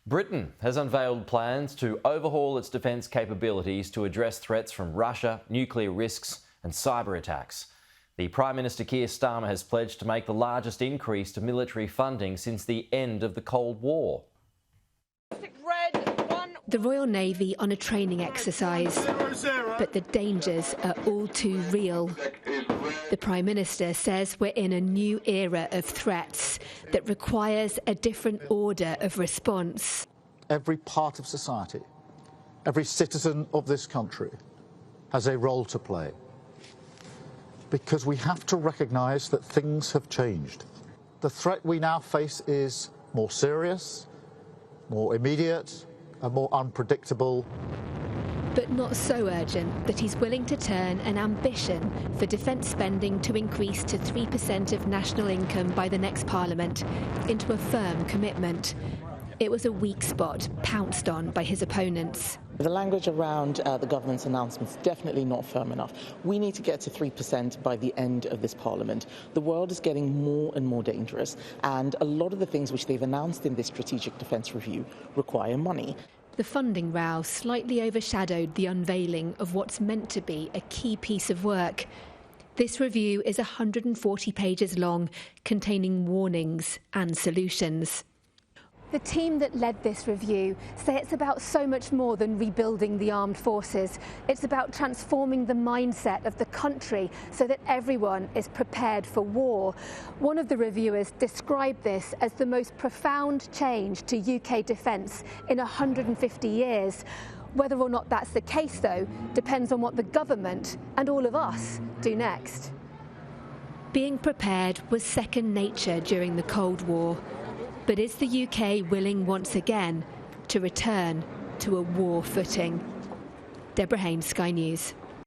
Britain has unveiled plans to overhaul its defence capabilities to address threats from Russia, nuclear risks and cyber attacks. The Prime Minister Keir Starmer has pledged to make the largest increase to military funding since the end of the Cold War. The Royal Navy on a training exercise, but the dangers are all too real. The Prime Minister says we're in a new era of threats that requires a different order of response. Every part of society, every citizen of this country has a role to play, because we have to recognise that things have changed. The threat we now face is more serious, more immediate and more unpredictable. But not so urgent that he's willing to turn an ambition for defence spending to increase to 3% of national income by the next Parliament into a firm commitment. It was a weak spot pounced on by his opponents. The language around the government's announcements is definitely not firm enough. We need to get to 3% by the end of this Parliament. The world is getting more and more dangerous, and a lot of the things which they've announced in this strategic defence review require money. The funding row slightly overshadowed the unveiling of what's meant to be a key piece of work. This review is 140 pages long, containing warnings and solutions. The team that led this review say it's about so much more than rebuilding the armed forces. It's about transforming the mindset of the country so that everyone is prepared for war. One of the reviewers described this as the most profound change to UK defence in 150 years. Whether or not that's the case, though, depends on what the government and all of us do next. Being prepared was second nature during the Cold War. But is the UK willing once again to return to a war footing? Deborah Hames, Sky News.